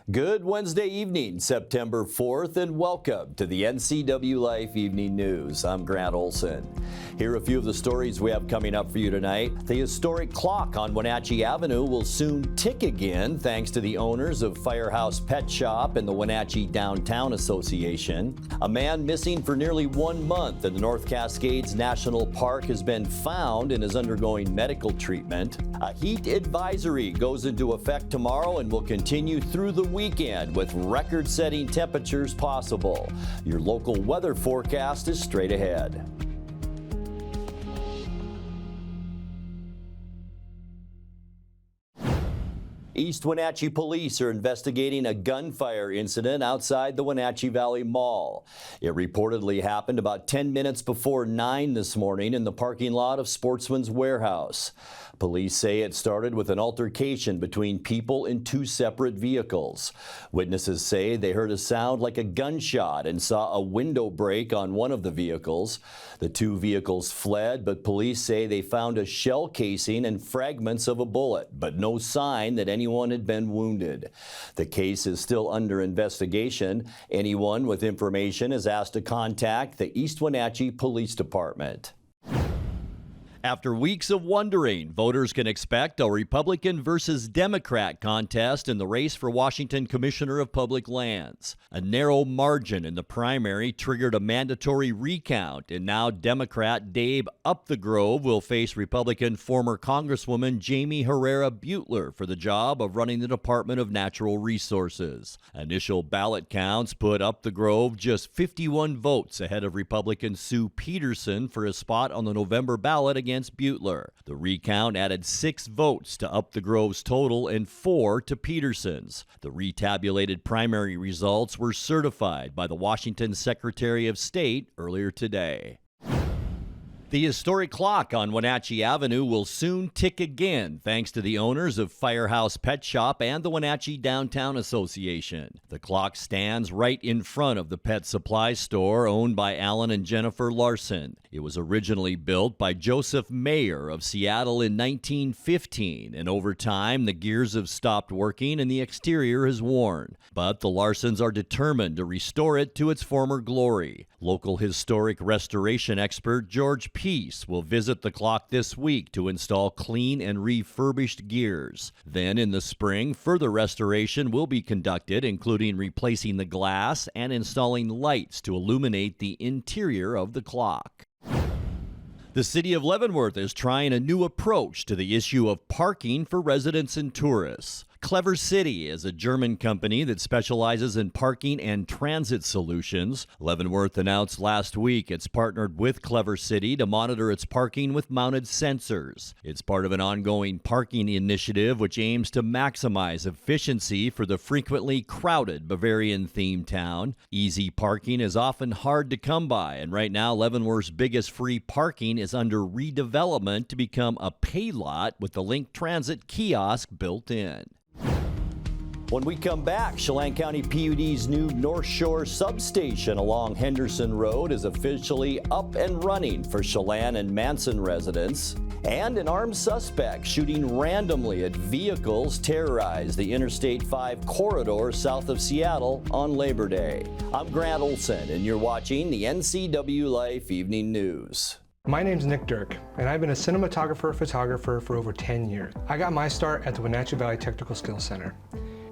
Good Wednesday evening, September 4th, and welcome to the NCWLIFE Evening News. I'm Grant Olson. Here are a few of the stories we have coming up for you tonight. The historic clock on Wenatchee Avenue will soon tick again thanks to the owners of Firehouse Pet Shop and the Wenatchee Downtown Association. A man missing for nearly 1 month in the North Cascades National Park has been found and is undergoing medical treatment. A heat advisory goes into effect tomorrow and will continue through the weekend with record-setting temperatures possible. Your local weather forecast is straight ahead. East Wenatchee police are investigating a gunfire incident outside the Wenatchee Valley Mall. It reportedly happened about 10 minutes before 9 this morning in the parking lot of Sportsman's Warehouse. Police say it started with an altercation between people in 2 separate vehicles. Witnesses say they heard a sound like a gunshot and saw a window break on one of the vehicles. The 2 vehicles fled, but police say they found a shell casing and fragments of a bullet, but no sign that anyone had been wounded. The case is still under investigation. Anyone with information is asked to contact the East Wenatchee Police Department. After weeks of wondering, voters can expect a Republican versus Democrat contest in the race for Washington Commissioner of Public Lands. A narrow margin in the primary triggered a mandatory recount, and now Democrat Dave Upthegrove will face Republican former Congresswoman Jamie Herrera Butler for the job of running the Department of Natural Resources. Initial ballot counts put Upthegrove just 51 votes ahead of Republican Sue Peterson for a spot on the November ballot against Butler. The recount added 6 votes to Upthegrove's total and 4 to Peterson's. The retabulated primary results were certified by the Washington Secretary of State earlier today. The historic clock on Wenatchee Avenue will soon tick again thanks to the owners of Firehouse Pet Shop and the Wenatchee Downtown Association. The clock stands right in front of the pet supply store owned by Alan and Jennifer Larson. It was originally built by Joseph Mayer of Seattle in 1915, and over time the gears have stopped working and the exterior has worn. But the Larsons are determined to restore it to its former glory. Local historic restoration expert George Peace will visit the clock this week to install clean and refurbished gears. Then in the spring, further restoration will be conducted, including replacing the glass and installing lights to illuminate the interior of the clock. The city of Leavenworth is trying a new approach to the issue of parking for residents and tourists. Clever City is a German company that specializes in parking and transit solutions. Leavenworth announced last week it's partnered with Clever City to monitor its parking with mounted sensors. It's part of an ongoing parking initiative which aims to maximize efficiency for the frequently crowded Bavarian-themed town. Easy parking is often hard to come by, and right now Leavenworth's biggest free parking is under redevelopment to become a pay lot with the Link Transit kiosk built in. When we come back, Chelan County PUD's new North Shore Substation along Henderson Road is officially up and running for Chelan and Manson residents. And an armed suspect shooting randomly at vehicles terrorized the Interstate 5 corridor south of Seattle on Labor Day. I'm Grant Olson, and you're watching the NCWLIFE Evening News. My name's Nick Dirk, and I've been a cinematographer-photographer for over 10 years. I got my start at the Wenatchee Valley Technical Skills Center.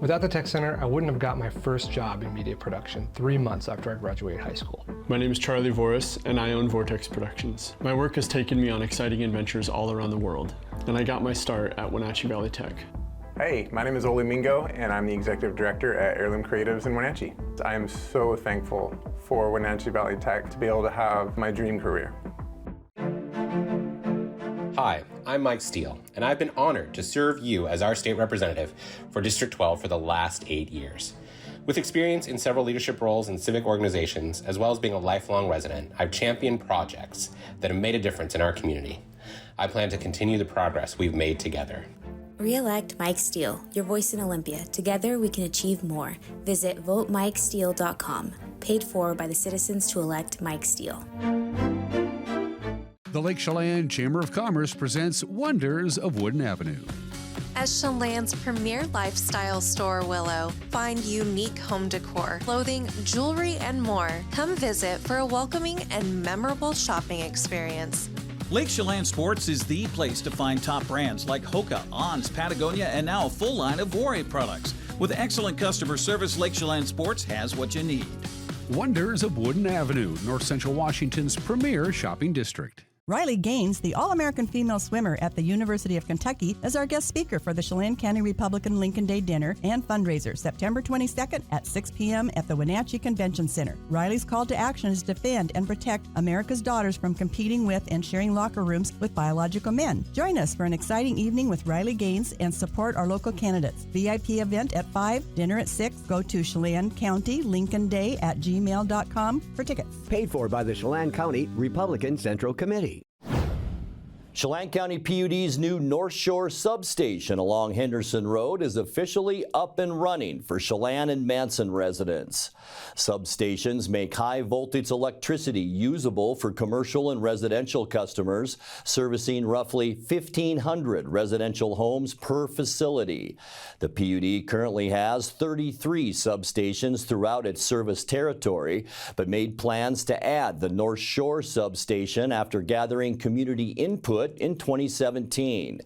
Without the Tech Center, I wouldn't have got my first job in media production 3 months after I graduated high school. My name is Charlie Voris, and I own Vortex Productions. My work has taken me on exciting adventures all around the world, and I got my start at Wenatchee Valley Tech. Hey, my name is Ole Mingo, and I'm the Executive Director at Heirloom Creatives in Wenatchee. I am so thankful for Wenatchee Valley Tech to be able to have my dream career. Hi, I'm Mike Steele, and I've been honored to serve you as our state representative for District 12 for the last 8 years. With experience in several leadership roles in civic organizations, as well as being a lifelong resident, I've championed projects that have made a difference in our community. I plan to continue the progress we've made together. Re-elect Mike Steele, your voice in Olympia. Together we can achieve more. Visit votemikesteele.com. Paid for by the citizens to elect Mike Steele. The Lake Chelan Chamber of Commerce presents Wonders of Wooden Avenue. As Chelan's premier lifestyle store, Willow, find unique home decor, clothing, jewelry, and more. Come visit for a welcoming and memorable shopping experience. Lake Chelan Sports is the place to find top brands like Hoka, Ons, Patagonia, and now a full line of Warrior products. With excellent customer service, Lake Chelan Sports has what you need. Wonders of Wooden Avenue, North Central Washington's premier shopping district. Riley Gaines, the All-American female swimmer at the University of Kentucky, is our guest speaker for the Chelan County Republican Lincoln Day Dinner and Fundraiser, September 22nd at 6 p.m. at the Wenatchee Convention Center. Riley's call to action is to defend and protect America's daughters from competing with and sharing locker rooms with biological men. Join us for an exciting evening with Riley Gaines and support our local candidates. VIP event at 5, dinner at 6. Go to Chelan County Lincoln Day at gmail.com for tickets. Paid for by the Chelan County Republican Central Committee. Chelan County PUD's new North Shore Substation along Henderson Road is officially up and running for Chelan and Manson residents. Substations make high-voltage electricity usable for commercial and residential customers, servicing roughly 1,500 residential homes per facility. The PUD currently has 33 substations throughout its service territory, but made plans to add the North Shore Substation after gathering community input in 2017.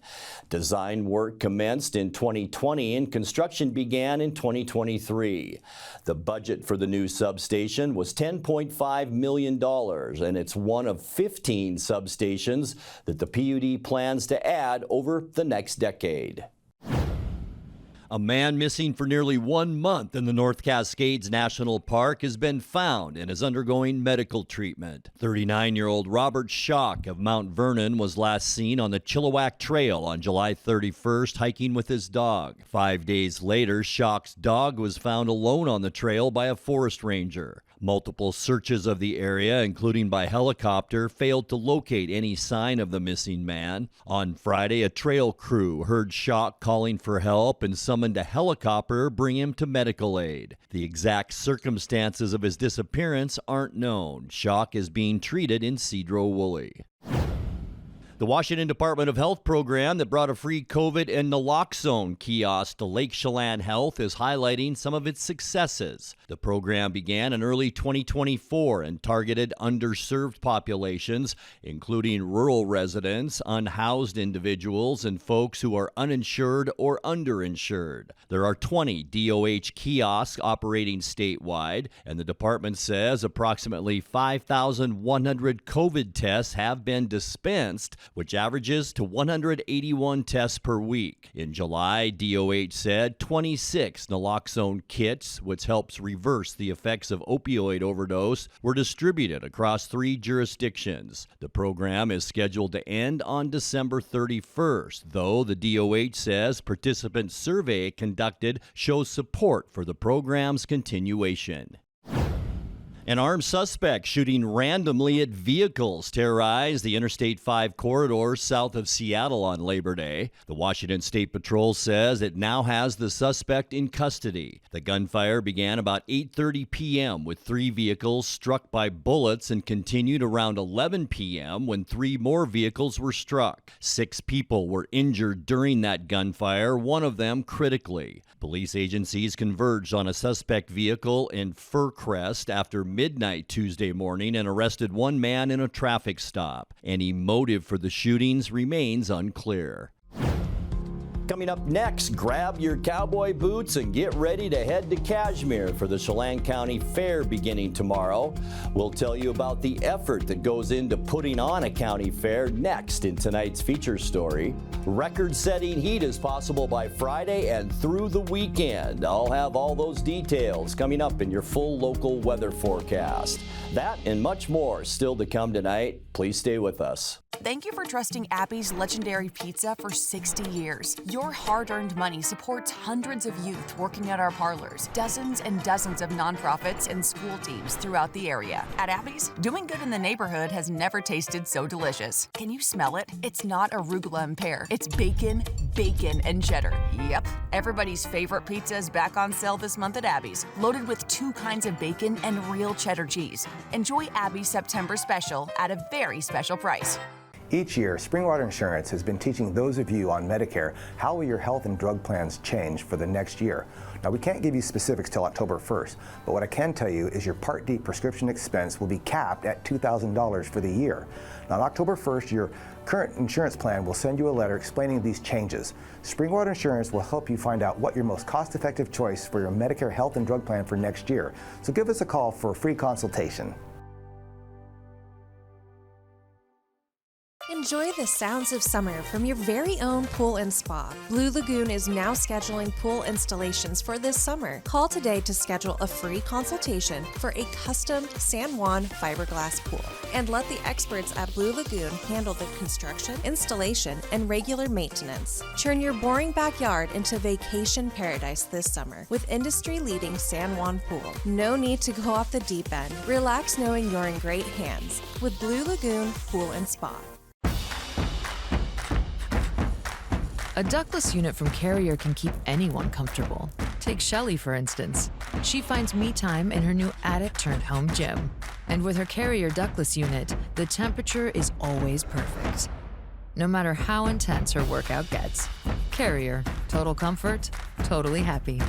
Design work commenced in 2020 and construction began in 2023. The budget for the new substation was $10.5 million, and it's one of 15 substations that the PUD plans to add over the next decade. A man missing for nearly 1 month in the North Cascades National Park has been found and is undergoing medical treatment. 39-year-old Robert Schock of Mount Vernon was last seen on the Chilliwack Trail on July 31st hiking with his dog. 5 days later, Schock's dog was found alone on the trail by a forest ranger. Multiple searches of the area, including by helicopter, failed to locate any sign of the missing man. On Friday, a trail crew heard Schock calling for help and summoned a helicopter to bring him to medical aid. The exact circumstances of his disappearance aren't known. Schock is being treated in Cedro-Woolley. The Washington Department of Health program that brought a free COVID and naloxone kiosk to Lake Chelan Health is highlighting some of its successes. The program began in early 2024 and targeted underserved populations, including rural residents, unhoused individuals, and folks who are uninsured or underinsured. There are 20 DOH kiosks operating statewide, and the department says approximately 5,100 COVID tests have been dispensed, which averages to 181 tests per week. In July, DOH said 26 naloxone kits, which helps reverse the effects of opioid overdose, were distributed across 3 jurisdictions. The program is scheduled to end on December 31st, though the DOH says participant survey conducted shows support for the program's continuation. An armed suspect shooting randomly at vehicles terrorized the Interstate 5 corridor south of Seattle on Labor Day. The Washington State Patrol says it now has the suspect in custody. The gunfire began about 8:30 p.m. with 3 vehicles struck by bullets and continued around 11 p.m. when 3 more vehicles were struck. 6 people were injured during that gunfire, one of them critically. Police agencies converged on a suspect vehicle in Fircrest after midnight Tuesday morning and arrested 1 man in a traffic stop. Any motive for the shootings remains unclear. Coming up next, grab your cowboy boots and get ready to head to Kashmir for the Chelan County Fair beginning tomorrow. We'll tell you about the effort that goes into putting on a county fair next in tonight's feature story. Record-setting heat is possible by Friday and through the weekend. I'll have all those details coming up in your full local weather forecast. That and much more still to come tonight. Please stay with us. Thank you for trusting Abby's Legendary Pizza for 60 years. Your hard-earned money supports hundreds of youth working at our parlors, dozens and dozens of nonprofits and school teams throughout the area. At Abby's, doing good in the neighborhood has never tasted so delicious. Can you smell it? It's not arugula and pear. It's bacon, and cheddar. Yep, everybody's favorite pizza is back on sale this month at Abby's, loaded with 2 kinds of bacon and real cheddar cheese. Enjoy Abby's September special at a very special price. Each year, Springwater Insurance has been teaching those of you on Medicare how will your health and drug plans change for the next year. Now, we can't give you specifics till October 1st, but what I can tell you is your Part D prescription expense will be capped at $2,000 for the year. Now, on October 1st, your current insurance plan will send you a letter explaining these changes. Springwater Insurance will help you find out what your most cost-effective choice for your Medicare health and drug plan for next year. So give us a call for a free consultation. Enjoy the sounds of summer from your very own pool and spa. Blue Lagoon is now scheduling pool installations for this summer. Call today to schedule a free consultation for a custom San Juan fiberglass pool. And let the experts at Blue Lagoon handle the construction, installation, and regular maintenance. Turn your boring backyard into vacation paradise this summer with industry-leading San Juan pool. No need to go off the deep end. Relax knowing you're in great hands with Blue Lagoon Pool and Spa. A ductless unit from Carrier can keep anyone comfortable. Take Shelly, for instance. She finds me time in her new attic-turned-home gym. And with her Carrier ductless unit, the temperature is always perfect. No matter how intense her workout gets. Carrier. Total comfort, totally happy.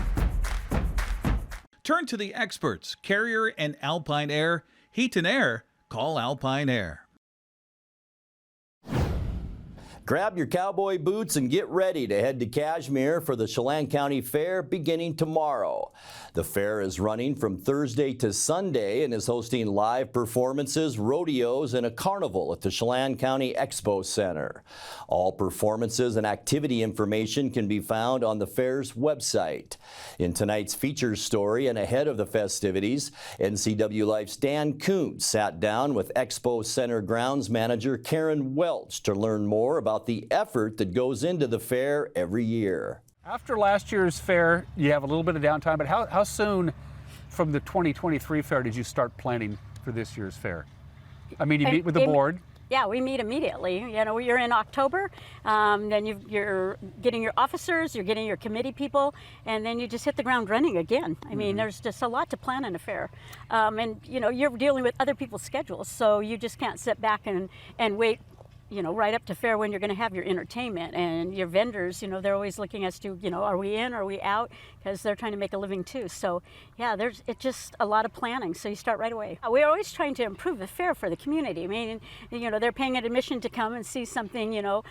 Turn to the experts, Carrier and Alpine Air. Heat and air, call Alpine Air. Grab your cowboy boots and get ready to head to Cashmere for the Chelan County Fair beginning tomorrow. The fair is running from Thursday to Sunday and is hosting live performances, rodeos, and a carnival at the Chelan County Expo Center. All performances and activity information can be found on the fair's website. In tonight's features story and ahead of the festivities, NCWLIFE's Dan Kuntz sat down with Expo Center grounds manager Karen Welch to learn more about the effort that goes into the fair every year. After last year's fair, you have a little bit of downtime, but how soon from the 2023 fair did you start planning for this year's fair? I mean, you meet with the board. Yeah, we meet immediately. You know, you're in October, then you're getting your officers, you're getting your committee people, and then you just hit the ground running again. I mean, there's just a lot to plan in a fair. And, you know, you're dealing with other people's schedules, so you just can't sit back and wait, you know, right up to fair when you're going to have your entertainment and your vendors. You know, they're always looking as to, you know, are we in, are we out, because they're trying to make a living too. So yeah, it's just a lot of planning, so you start right away. We're always trying to improve the fair for the community. I mean, you know, they're paying an admission to come and see something, you know,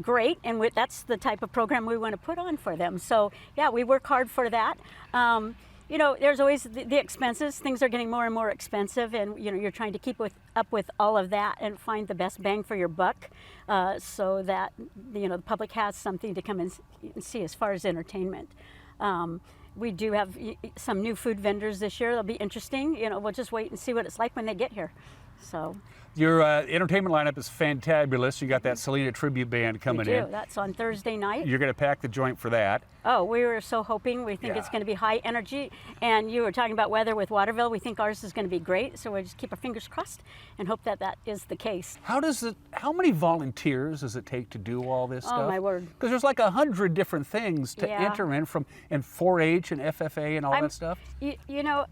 great, and that's the type of program we want to put on for them. So yeah, we work hard for that. You know, there's always the expenses. Things are getting more and more expensive, and you know, you're trying to keep up with all of that and find the best bang for your buck, so that, you know, the public has something to come and see as far as entertainment. We do have some new food vendors this year. They'll be interesting. You know, we'll just wait and see what it's like when they get here. So. Your entertainment lineup is fantabulous. You got that Selena tribute band coming in. That's on Thursday night. You're going to pack the joint for that. Oh, we were so hoping. We think it's going to be high energy. And you were talking about weather with Waterville. We think ours is going to be great. So we'll just keep our fingers crossed and hope that that is the case. How many volunteers does it take to do all this stuff? Oh, my word. Because there's like 100 different things to enter in and 4-H and FFA and all that stuff. You know,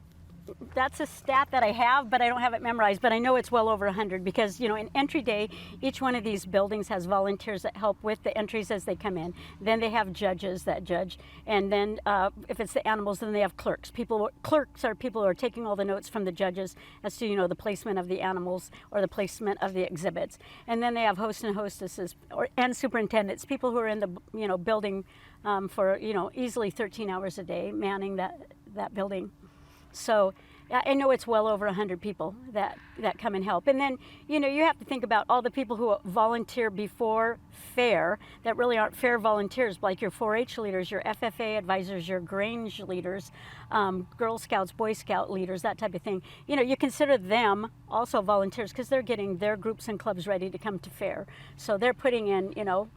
that's a stat that I have, but I don't have it memorized, but I know it's well over 100 because, you know, in entry day, each one of these buildings has volunteers that help with the entries as they come in. Then they have judges that judge, and then if it's the animals, then they have clerks. Clerks are people who are taking all the notes from the judges as to, you know, the placement of the animals or the placement of the exhibits. And then they have hosts and hostesses and superintendents, people who are in the, you know, building for, you know, easily 13 hours a day manning that building. So I know it's well over 100 people that come and help. And then, you know, you have to think about all the people who volunteer before fair that really aren't fair volunteers, like your 4-H leaders, your FFA advisors, your Grange leaders, Girl Scouts, Boy Scout leaders, that type of thing. You know, you consider them also volunteers because they're getting their groups and clubs ready to come to fair. So they're putting in, you know,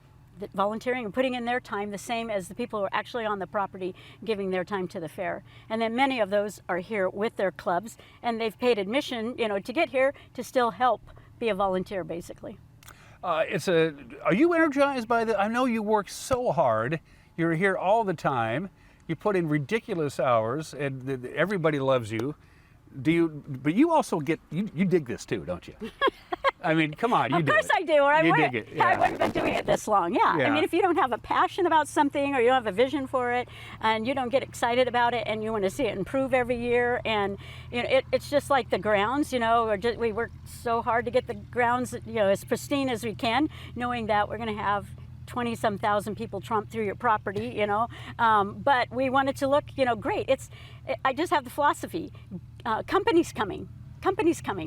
volunteering and putting in their time the same as the people who are actually on the property giving their time to the fair. And then many of those are here with their clubs, and they've paid admission, you know, to get here to still help be a volunteer, basically. Are you energized by I know you work so hard. You're here all the time. You put in ridiculous hours, and everybody loves you. But you also you dig this too, don't you? I mean, come on, you Of do course it. I do, or I You wouldn't. dig it, I yeah. wouldn't have been doing it this long. Yeah. Yeah. I mean, if you don't have a passion about something, or you don't have a vision for it, and you don't get excited about it, and you want to see it improve every year, and you know, it's just like the grounds. You know, we work so hard to get the grounds, you know, as pristine as we can, knowing that we're going to have 20-some thousand people tromp through your property, you know. But we want it to look, you know, great. I just have the philosophy, companies coming.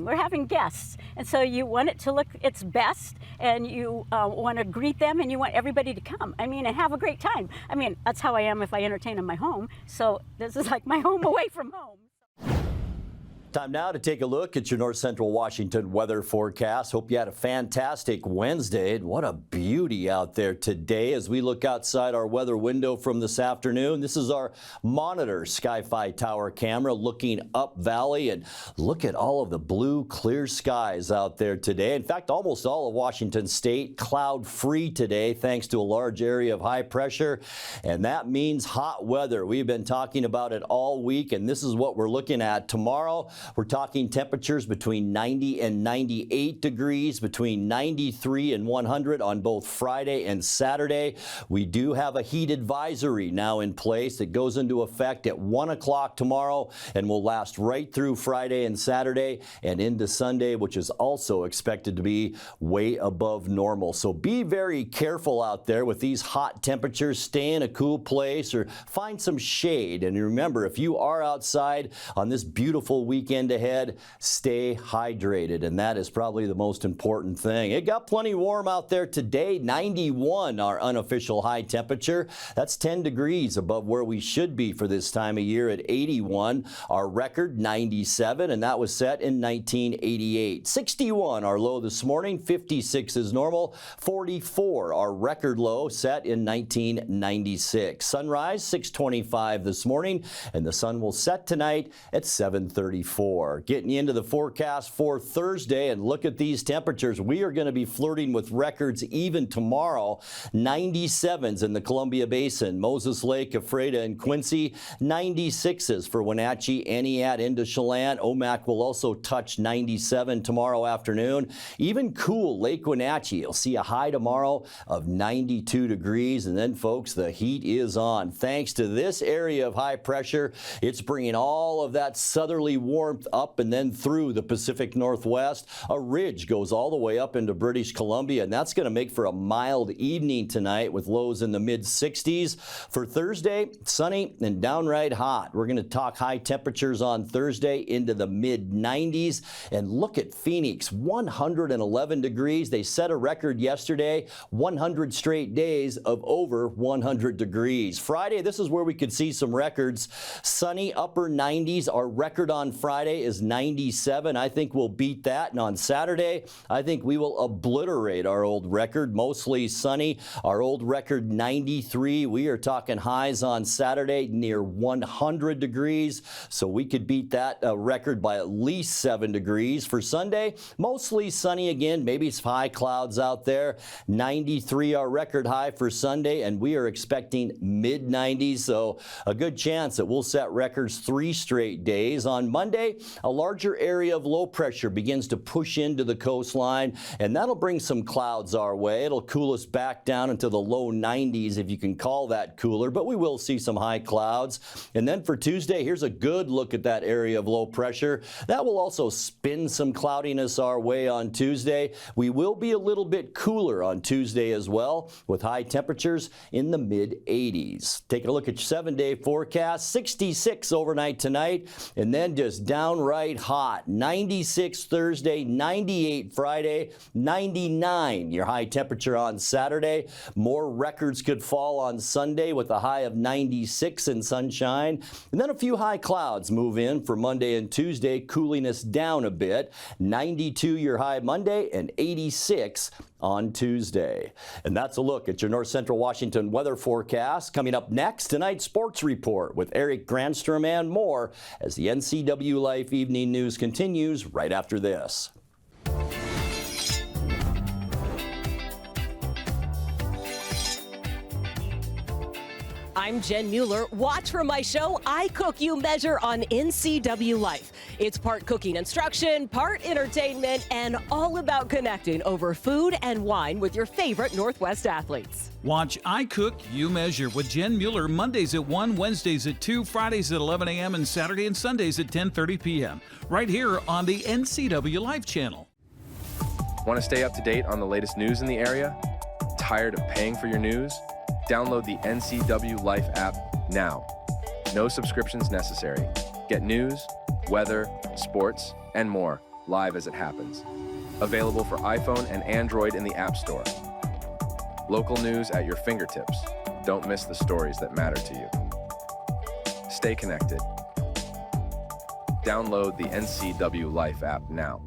We're having guests, and so you want it to look its best, and you want to greet them, and you want everybody to come. I mean, and have a great time. I mean, that's how I am if I entertain in my home. So this is like my home away from home. Time now to take a look at your North Central Washington weather forecast. Hope you had a fantastic Wednesday. And what a beauty out there today as we look outside our weather window from this afternoon. This is our Monitor Sky-Fi Tower camera looking up valley, and look at all of the blue, clear skies out there today. In fact, almost all of Washington State cloud-free today thanks to a large area of high pressure, and that means hot weather. We've been talking about it all week, and this is what we're looking at tomorrow. We're talking temperatures between 90 and 98 degrees, between 93 and 100 on both Friday and Saturday. We do have a heat advisory now in place that goes into effect at 1 o'clock tomorrow and will last right through Friday and Saturday and into Sunday, which is also expected to be way above normal. So be very careful out there with these hot temperatures. Stay in a cool place or find some shade. And remember, if you are outside on this beautiful weekend ahead, stay hydrated, and that is probably the most important thing. It got plenty warm out there today. 91 our unofficial high temperature. That's 10 degrees above where we should be for this time of year at 81. Our record 97, and that was set in 1988. 61 our low this morning. 56 is normal. 44 our record low set in 1996. Sunrise 6:25 this morning, and the sun will set tonight at 7:34. Getting you into the forecast for Thursday, and look at these temperatures. We are going to be flirting with records even tomorrow. 97s in the Columbia Basin, Moses Lake, Ephrata, and Quincy. 96s for Wenatchee, Entiat, into Chelan. Omak will also touch 97 tomorrow afternoon. Even cool Lake Wenatchee. You'll see a high tomorrow of 92 degrees. And then, folks, the heat is on. Thanks to this area of high pressure, it's bringing all of that southerly warmth up and then through the Pacific Northwest. A ridge goes all the way up into British Columbia, and that's going to make for a mild evening tonight with lows in the mid-60s. For Thursday, sunny and downright hot. We're going to talk high temperatures on Thursday into the mid-90s. And look at Phoenix, 111 degrees. They set a record yesterday, 100 straight days of over 100 degrees. Friday, this is where we could see some records. Sunny, upper 90s. Our record on Friday is 97. I think we'll beat that. And on Saturday, I think we will obliterate our old record. Mostly sunny. Our old record 93. We are talking highs on Saturday near 100 degrees. So we could beat that record by at least 7 degrees. For Sunday, mostly sunny again. Maybe some high clouds out there. 93 our record high for Sunday, and we are expecting mid-90s. So a good chance that we'll set records 3 straight days. On Monday, a larger area of low pressure begins to push into the coastline, and that'll bring some clouds our way. It'll cool us back down into the low 90s, if you can call that cooler, but we will see some high clouds. And then for Tuesday, here's a good look at that area of low pressure. That will also spin some cloudiness our way on Tuesday. We will be a little bit cooler on Tuesday as well, with high temperatures in the mid-80s. Taking a look at your 7-day forecast, 66 overnight tonight, and then just downright hot. 96 Thursday, 98 Friday, 99 your high temperature on Saturday. More records could fall on Sunday with a high of 96 and sunshine. And then a few high clouds move in for Monday and Tuesday, cooling us down a bit. 92 your high Monday and 86 on Tuesday. And that's a look at your North Central Washington weather forecast. Coming up next, tonight's sports report with Eric Granstrom and more as the NCWLIFE Evening News continues right after this. I'm Jen Mueller. Watch for my show, I Cook, You Measure on NCWLIFE. It's part cooking instruction, part entertainment, and all about connecting over food and wine with your favorite Northwest athletes. Watch I Cook, You Measure with Jen Mueller Mondays at 1, Wednesdays at 2, Fridays at 11 a.m., and Saturday and Sundays at 10:30 p.m. right here on the NCWLIFE channel. Want to stay up to date on the latest news in the area? Tired of paying for your news? Download the NCWLIFE app now. No subscriptions necessary. Get news, weather, sports, and more live as it happens. Available for iPhone and Android in the App Store. Local news at your fingertips. Don't miss the stories that matter to you. Stay connected. Download the NCWLIFE app now.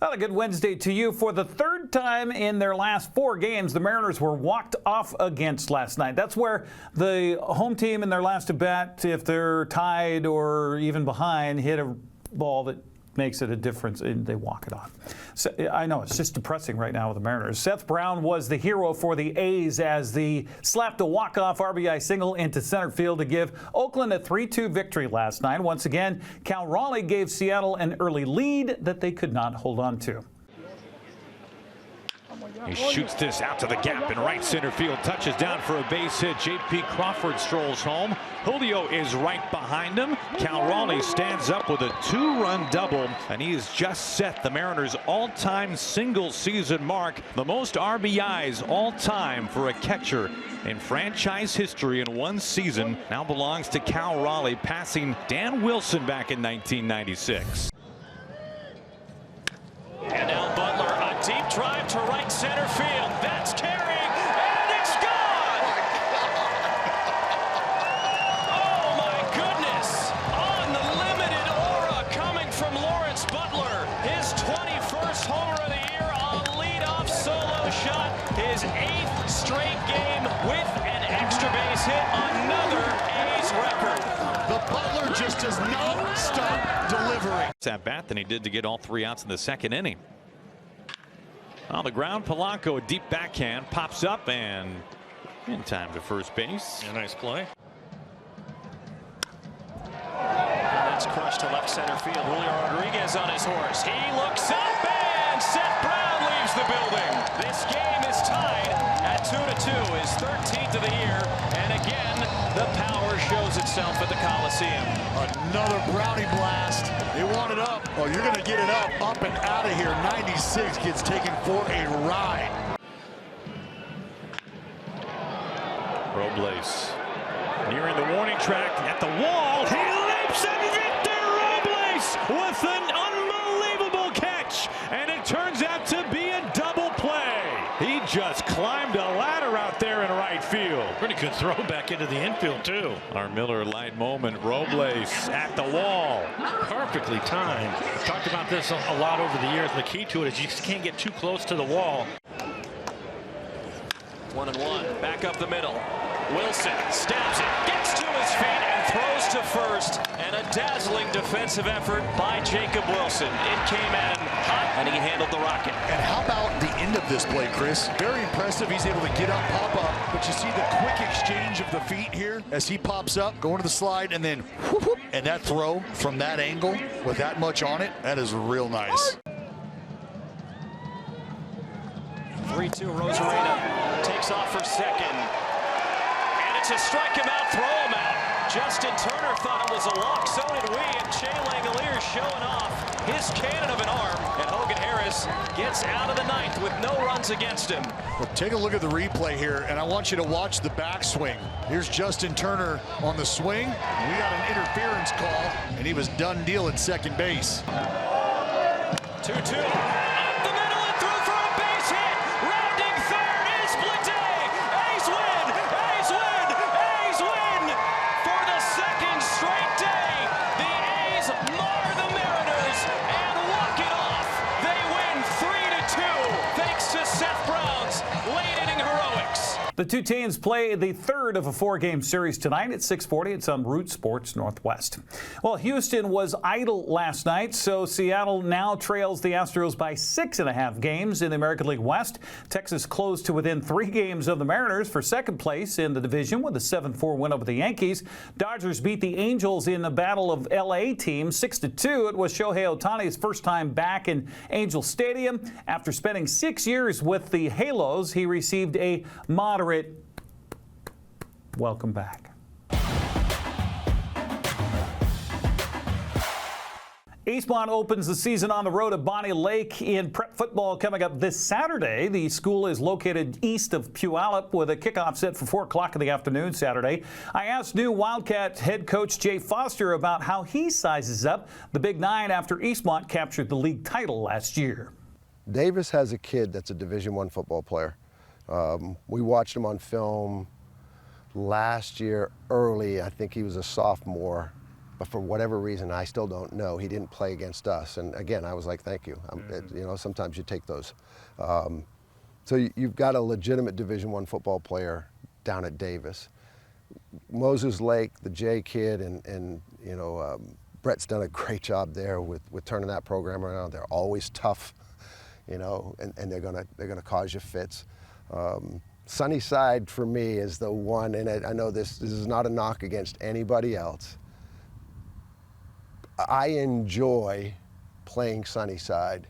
Well, a good Wednesday to you. For the third time in their last 4 games, the Mariners were walked off against last night. That's where the home team in their last at bat, if they're tied or even behind, hit a ball that makes it a difference, and they walk it off. So, I know, it's just depressing right now with the Mariners. Seth Brown was the hero for the A's as they slapped a walk-off RBI single into center field to give Oakland a 3-2 victory last night. Once again, Cal Raleigh gave Seattle an early lead that they could not hold on to. He shoots this out to the gap in right center field, touches down for a base hit. J.P. Crawford strolls home. Julio is right behind him. Cal Raleigh stands up with a 2-run double, and he has just set the Mariners' all-time single-season mark, the most RBIs all-time for a catcher in franchise history in one season. Now belongs to Cal Raleigh, passing Dan Wilson back in 1996. And now Butler, a deep drive to right center field. That's carrying, and it's gone! Oh my goodness! On the limited aura coming from Lawrence Butler. His 21st homer of the year, a leadoff solo shot. His 8th straight game with an extra base hit. Another A's record. The Butler just does not stop delivering. At bat than he did to get all 3 outs in the second inning. On the ground, Polanco, a deep backhand, pops up and in time to first base. A nice play. And that's crushed to left center field. Julio Rodriguez on his horse. He looks up and Seth Brown leaves the building. This game is tied at 2-2, his 13th of the year, and again the power shows itself at the Coliseum. Another brownie blast. They want it up. Oh, you're going to get it up and out of here. 96 gets taken for a ride. Robles nearing the warning track at the wall. He leaps and Victor Robles with an unbelievable catch, and it turns out to be a double play. He just climbed a ladder out there in right field. Pretty good throw back into the infield too. Our Miller Lite moment. Robles at the wall. Perfectly timed. We've talked about this a lot over the years. The key to it is you just can't get too close to the wall. 1-1, back up the middle. Wilson stabs it, gets to his feet, and throws to first. And a dazzling defensive effort by Jacob Wilson. It came at him hot, and he handled the rocket. And how about the end of this play, Chris? Very impressive. He's able to get up, pop up. But you see the quick exchange of the feet here as he pops up, going to the slide, and then whoop, whoop, and that throw from that angle with that much on it, that is real nice. 3-2 2. Rosarena takes off for second. And it's a strike him out, throw him out. Justin Turner thought it was a lock, so did we, and Chelan showing off his cannon of an arm, and Hogan Harris gets out of the ninth with no runs against him. Well, take a look at the replay here, and I want you to watch the backswing. Here's Justin Turner on the swing. We got an interference call, and he was done deal at second base. 2-2. The two teams play the third of a 4-game series tonight at 6:40. It's on Root Sports Northwest. Well, Houston was idle last night, so Seattle now trails the Astros by 6.5 games in the American League West. Texas closed to within 3 games of the Mariners for second place in the division with a 7-4 win over the Yankees. Dodgers beat the Angels in the battle of L.A. teams 6-2. It was Shohei Ohtani's first time back in Angel Stadium. After spending 6 years with the Halos, he received a moderate welcome back. Eastmont opens the season on the road at Bonnie Lake in prep football coming up this Saturday. The school is located east of Puyallup with a kickoff set for 4 o'clock in the afternoon Saturday. I asked new Wildcat head coach Jay Foster about how he sizes up the Big Nine after Eastmont captured the league title last year. Davis has a kid that's a Division I football player. We watched him on film last year early. I think he was a sophomore, but for whatever reason, I still don't know. He didn't play against us. And again, I was like, thank you. You know, sometimes you take those. So you've got a legitimate Division I football player down at Davis. Moses Lake, the J kid, and you know, Brett's done a great job there with turning that program around. They're always tough, you know, and they're gonna cause you fits. Sunnyside for me is the one, and I know this is not a knock against anybody else. I enjoy playing Sunnyside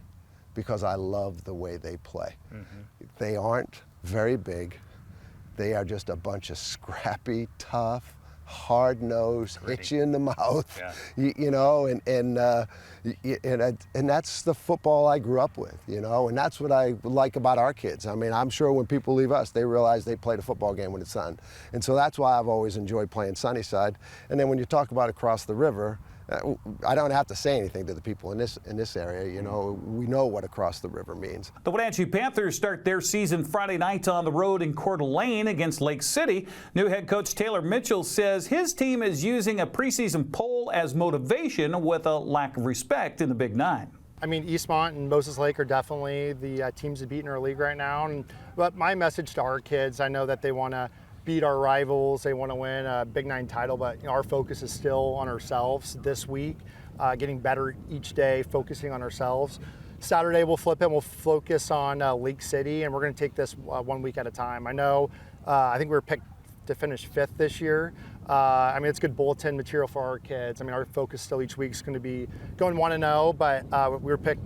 because I love the way they play. Mm-hmm. They aren't very big. They are just a bunch of scrappy, tough, hard-nosed, hit you in the mouth, yeah. you know, and that's the football I grew up with, you know, and that's what I like about our kids. I mean, I'm sure when people leave us, they realize they played a football game when it's sun. And so that's why I've always enjoyed playing Sunnyside. And then when you talk about across the river, I don't have to say anything to the people in this area. You know, we know what across the river means. The Wenatchee Panthers start their season Friday night on the road in Coeur d'Alene against Lake City. New head coach Taylor Mitchell says his team is using a preseason poll as motivation with a lack of respect in the Big Nine. I mean, Eastmont and Moses Lake are definitely the teams that beat in our league right now. But my message to our kids, I know that they want to beat our rivals, they want to win a Big Nine title, but you know, our focus is still on ourselves this week, getting better each day, focusing on ourselves. Saturday we'll flip it, we'll focus on Lake City, and we're going to take this 1 week at a time. I know, I think we were picked to finish 5th this year. I mean, it's good bulletin material for our kids. I mean, our focus still each week is going to be going 1-0, but we were picked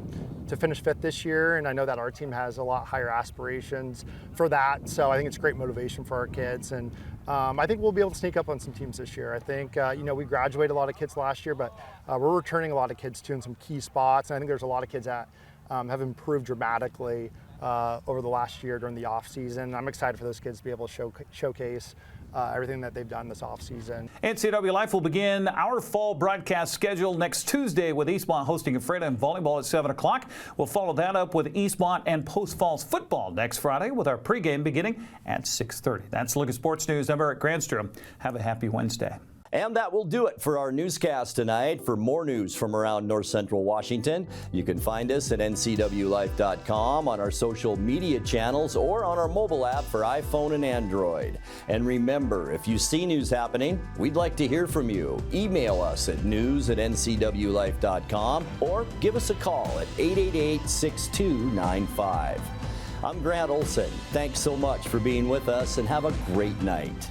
to finish 5th this year, and I know that our team has a lot higher aspirations for that, so I think it's great motivation for our kids, and I think we'll be able to sneak up on some teams this year. I think, you know, we graduated a lot of kids last year, but we're returning a lot of kids too in some key spots, and I think there's a lot of kids that have improved dramatically over the last year during the off season. I'm excited for those kids to be able to showcase everything that they've done this offseason. NCWLIFE will begin our fall broadcast schedule next Tuesday with Eastmont hosting Ephrata and volleyball at 7 o'clock. We'll follow that up with Eastmont and Post Falls football next Friday with our pregame beginning at 6:30. That's a look at sports news. I'm Eric Granstrom. Have a happy Wednesday. And that will do it for our newscast tonight. For more news from around North Central Washington, you can find us at ncwlife.com, on our social media channels, or on our mobile app for iPhone and Android. And remember, if you see news happening, we'd like to hear from you. Email us at news@ncwlife.com or give us a call at 888-6295. I'm Grant Olson. Thanks so much for being with us, and have a great night.